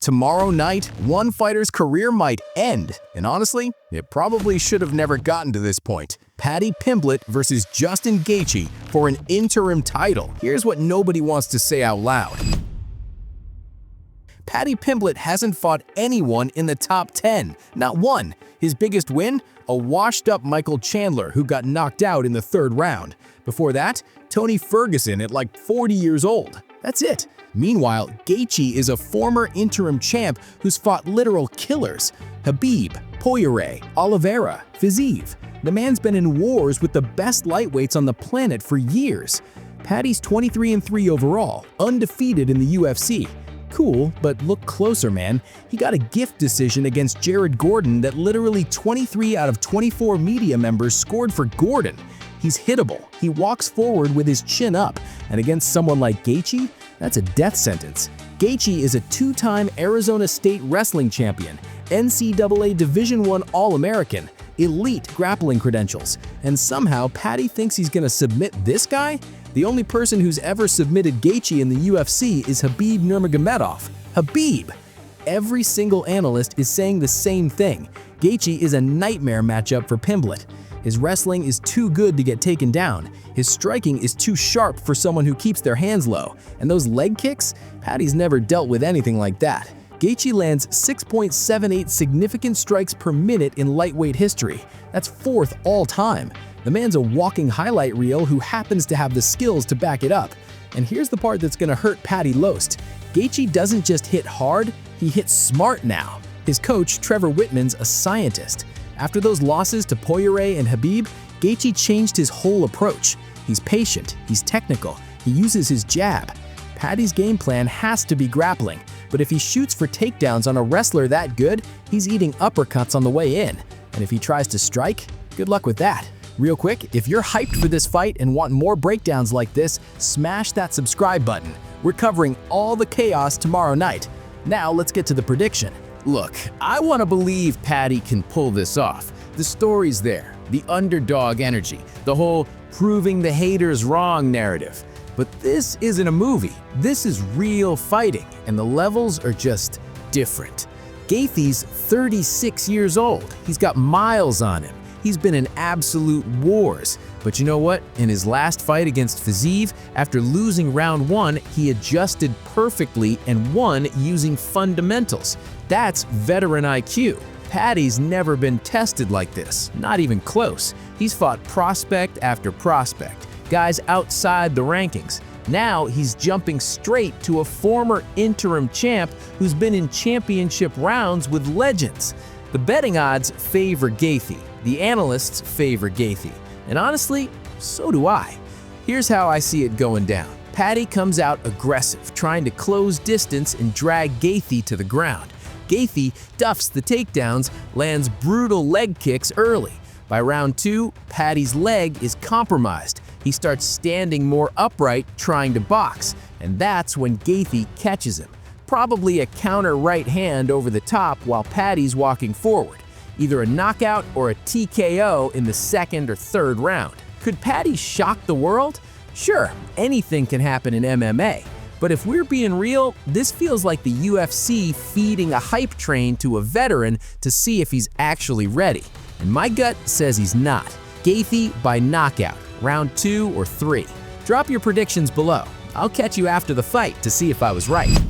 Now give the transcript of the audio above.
Tomorrow night, one fighter's career might end, and honestly, it probably should have never gotten to this point. Paddy Pimblett versus Justin Gaethje for an interim title. Here's what nobody wants to say out loud. Paddy Pimblett hasn't fought anyone in the top 10, not one. His biggest win? A washed-up Michael Chandler who got knocked out in the third round. Before that, Tony Ferguson at like 40 years old. That's it. Meanwhile, Gaethje is a former interim champ who's fought literal killers. Khabib, Poirier, Oliveira, Fiziev. The man's been in wars with the best lightweights on the planet for years. Paddy's 23-3 overall, undefeated in the UFC. Cool, but look closer, man. He got a gift decision against Jared Gordon that literally 23 out of 24 media members scored for Gordon. He's hittable, he walks forward with his chin up, and against someone like Gaethje, that's a death sentence. Gaethje is a two-time Arizona State wrestling champion, NCAA Division I All-American, elite grappling credentials, and somehow Paddy thinks he's gonna submit this guy? The only person who's ever submitted Gaethje in the UFC is Khabib Nurmagomedov. Khabib! Every single analyst is saying the same thing. Gaethje is a nightmare matchup for Pimblett. His wrestling is too good to get taken down. His striking is too sharp for someone who keeps their hands low. And those leg kicks? Paddy's never dealt with anything like that. Gaethje lands 6.78 significant strikes per minute in lightweight history. That's fourth all time. The man's a walking highlight reel who happens to have the skills to back it up. And here's the part that's gonna hurt Paddy Lost. Gaethje doesn't just hit hard, he hits smart now. His coach, Trevor Whitman's a scientist. After those losses to Poirier and Khabib, Gaethje changed his whole approach. He's patient, he's technical, he uses his jab. Paddy's game plan has to be grappling, but if he shoots for takedowns on a wrestler that good, he's eating uppercuts on the way in. And if he tries to strike, good luck with that. Real quick, if you're hyped for this fight and want more breakdowns like this, smash that subscribe button. We're covering all the chaos tomorrow night. Now let's get to the prediction. Look, I want to believe Paddy can pull this off. The story's there, the underdog energy, the whole proving the haters wrong narrative. But this isn't a movie, this is real fighting, and the levels are just different. Gaethje's 36 years old, he's got miles on him. He's been in absolute wars. But you know what? In his last fight against Fiziev, after losing round 1, he adjusted perfectly and won using fundamentals. That's veteran IQ. Paddy's never been tested like this, not even close. He's fought prospect after prospect, guys outside the rankings. Now he's jumping straight to a former interim champ who's been in championship rounds with legends. The betting odds favor Gaethje. The analysts favor Gaethje. And honestly, so do I. Here's how I see it going down. Paddy comes out aggressive, trying to close distance and drag Gaethje to the ground. Gaethje duffs the takedowns, lands brutal leg kicks early. By round 2, Paddy's leg is compromised. He starts standing more upright, trying to box. And that's when Gaethje catches him. Probably a counter right hand over the top while Paddy's walking forward. Either a knockout or a TKO in the second or third round. Could Paddy shock the world? Sure, anything can happen in MMA. But if we're being real, this feels like the UFC feeding a hype train to a veteran to see if he's actually ready. And my gut says he's not. Gaethje by knockout, round 2 or 3. Drop your predictions below. I'll catch you after the fight to see if I was right.